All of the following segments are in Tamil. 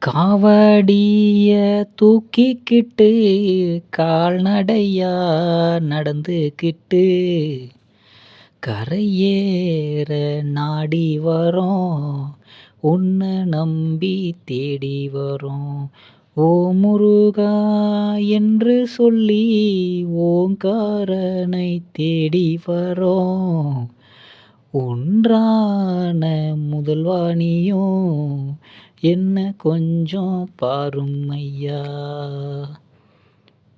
காவடிய தூக்கிக்கிட்டு கால்நடையா நடந்துக்கிட்டு கரையேற நாடி வரோம். உன்னை நம்பி தேடி வரோம். ஓ முருகா என்று சொல்லி ஓங்காரனை தேடி வரோம். ஒன்றான முதல்வாணியும் என்ன கொஞ்சம் பாரும் ஐயா.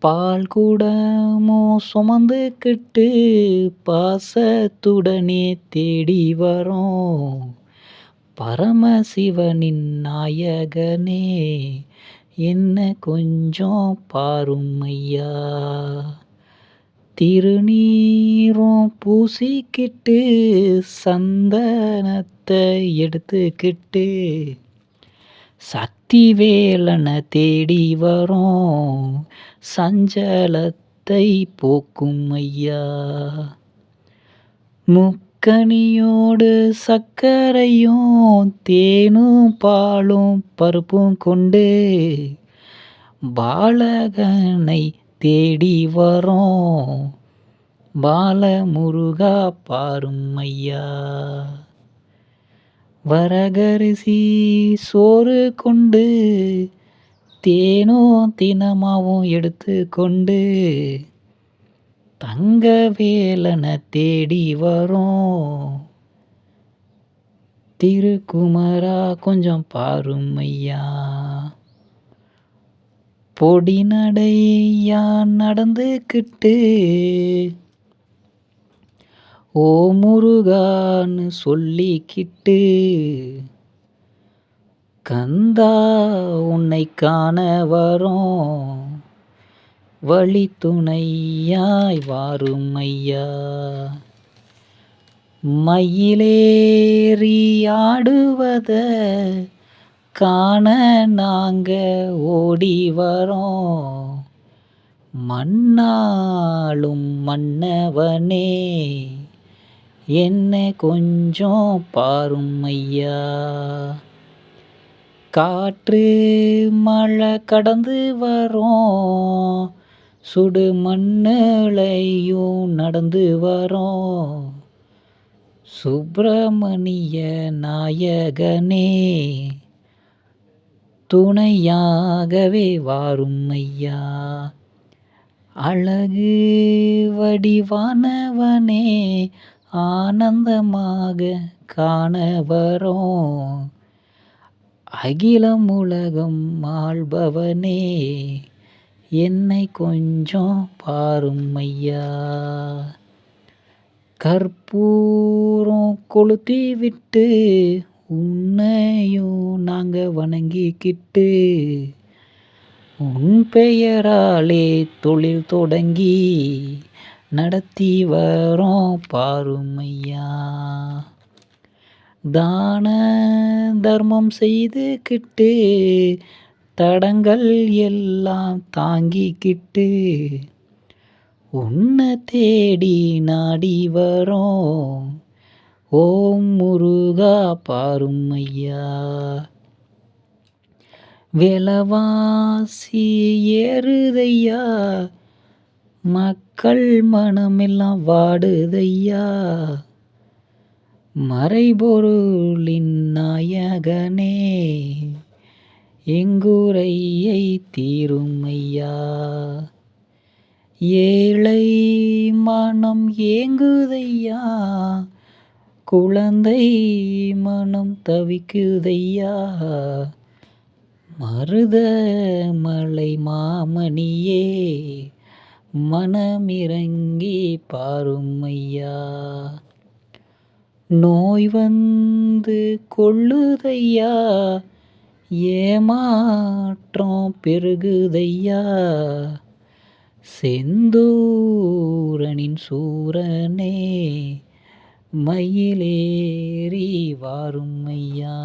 பால் குடமோ சுமந்துக்கிட்டு பாசத்துடனே தேடி வரோம். பரமசிவனின் நாயகனே என்ன கொஞ்சம் பாரும் ஐயா. திருநீரும் பூசிக்கிட்டு சந்தனத்தை எடுத்துக்கிட்டு சக்தி வேலனை தேடி வரோம். சஞ்சலத்தை போக்கும் ஐயா. முக்கனியோடு சர்க்கரையும் தேனும் பாலும் பருப்பும் கொண்டு பாலகனை தேடி வரோம். பாலமுருகா பாரும் ஐயா. வரகரிசி சோறு கொண்டு தேனும் தினமாவும் எடுத்து கொண்டு தங்க வேலனை தேடி வரோம். திருக்குமரா கொஞ்சம் பாரும் ஐயா. பொடி நடையா நடந்துக்கிட்டு ஓ முருகான்னு சொல்லிக்கிட்டு கந்தா உன்னை காண வரோம். வழி துணையாய் வாரும் ஐயா. மயிலேறி ஆடுவத காண நாங்க ஓடி வரோம். மண்ணாளும் மன்னவனே என்ன கொஞ்சம் பாரும் ஐயா. காற்று மழை கடந்து வரோம். சுடு மண்ணுலையும் நடந்து வரோம். சுப்பிரமணிய நாயகனே துணையாகவே வாரும் ஐயா. அழகு வடிவானவனே ஆனந்தமாக காண வரோம். அகிலம் உலகம் ஆள்பவனே என்னை கொஞ்சம் பாரும் ஐயா. கற்பூரம் கொளுத்தி விட்டு உன்னையும் நாங்க வணங்கிக்கிட்டு உன் பெயராலே தொழில் தொடங்கி நடத்தி வரோம் பாரும் ஐயா. தான தர்மம் செய்துக்கிட்டு தடங்கள் எல்லாம் தாங்கிக்கிட்டு உன்னை தேடி நாடி வரோம். ஓம் முருகா பாரும் ஐயா. விலைவாசி ஏறுதையா, மக்கள் மனமெல்லாம் வாடுதையா. மறைபொருளின் நாயகனே எங்குரையை தீரும் ஐயா. ஏழை மனம் ஏங்குதையா, குழந்தை மனம் தவிக்குதையா. மருதமலை மாமணியே மனமிறங்கி பாரும் ஐயா. நோய் வந்து கொள்ளுதையா, ஏமாற்றம் பெருகுதையா. செந்தூரனின் சூரனே மயிலேறி வாரும் ஐயா.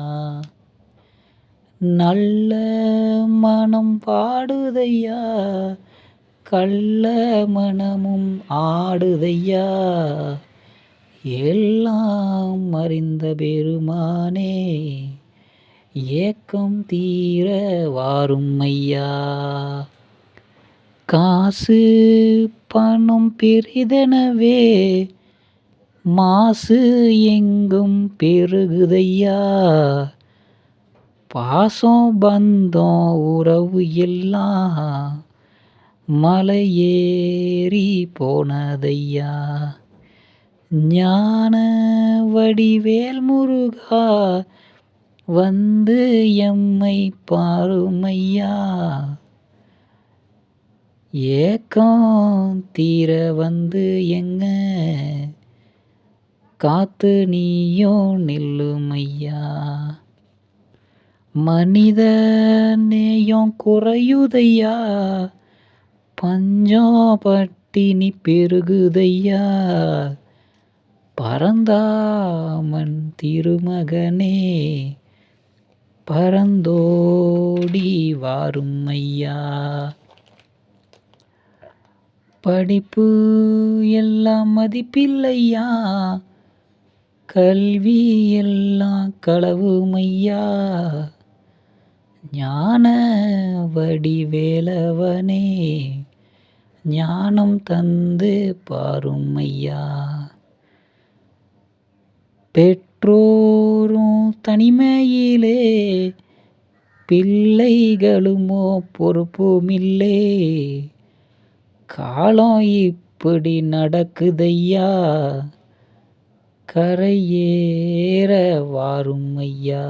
நல்ல மனம் பாடுதையா, கள்ள மனமும் ஆடுதையா. எல்லாம் அறிந்த பெருமானே ஏக்கம் தீர வாரும் ஐயா. காசு பணம் பெரிதெனவே மாசு எங்கும் பெருகுதையா. பாசம் பந்தம் உறவு எல்லாம் மலையேறி போனதையா. ஞான வடிவேல் முருகா வந்து எம்மை பாருமையா. ஏக்கம் தீர வந்து எங்க காத்து நீயும் நில்லுமையா. மனித நேயம் குறையுதையா. பஞ்சம் பட்டினி பெருகுதையா. பரந்தாமன் திருமகனே பரந்தோடி வாரும் ஐயா. படிப்பு எல்லாம் மதிப்பில்லையா. கல்வி எல்லாம் களவுமையா. ஞான வடிவேலவனே ஞானம் தந்து பாருமையா. பெற்றோரும் தனிமையிலே பிள்ளைகளுமோ பொறுப்புமில்லே. காலம் இப்படி நடக்குதையா. கரையேற வாரும் ஐயா.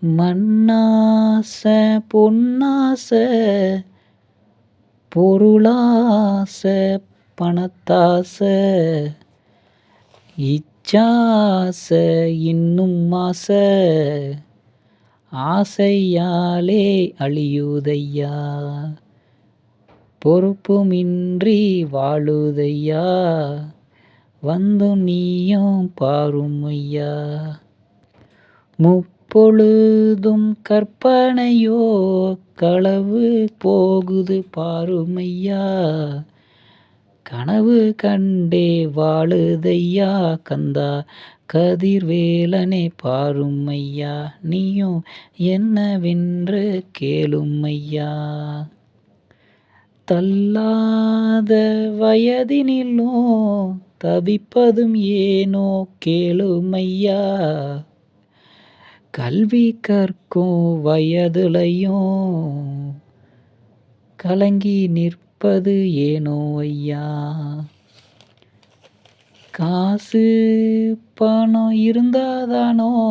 மண்ணாசை பொன்னாசை பொருளாசை பணத்தாசை இச்சாசை இன்னும் ஆசை ஆசையாலே அழியுதையா. பொறுப்புமின்றி வாழுதையா. வந்து நீயும் பாருமையா. முப்பொழுதும் கற்பனையோ களவு போகுது பாருமையா. கனவு கண்டே வாழுதையா. கந்தா கதிர்வேலனே பாருமையா. நீயும் என்னவென்று கேளுமையா. தள்ளாத வயதினிலும் தவிப்பதும் ஏனோ கேளுமையா. கல்வி கற்கும் வயதுலையும் கலங்கி நிற்பது ஏனோ ஐயா. காசு பணம் இருந்தாதானோ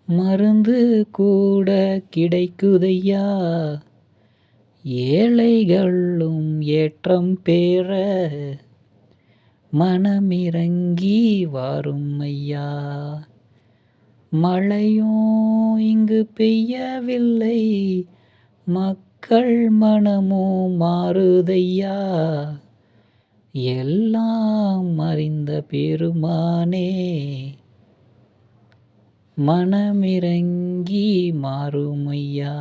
மருந்து கூட கிடைக்குதையா. ஏழைகளும் ஏற்றம் பெற மனமிறங்கி வாரும் ஐயா. மழையும் இங்கு பெய்யவில்லை. மக்கள் மனமும் மாறுதையா. எல்லாம் அறிந்த பெருமானே மனமிறங்கி மாறுமையா.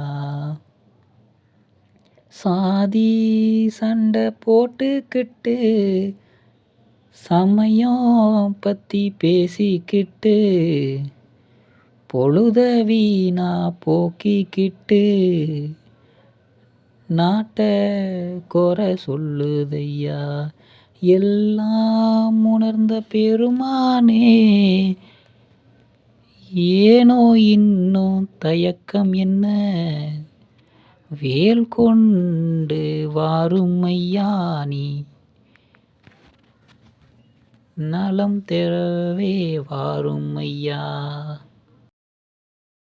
சாதி சண்டை போட்டுக்கிட்டு சமயம் பத்தி பேசிக்கிட்டு பொழுத வீணா போக்கிக்கிட்டு நாட்டை குறை சொல்லுதையா. எல்லாம் உணர்ந்த பெருமானே ஏனோ இன்னும் தயக்கம் என்ன. வேல் கொண்டு வாரும் ஐயா. நீ நலம் தெரவே வாரும் ஐயா.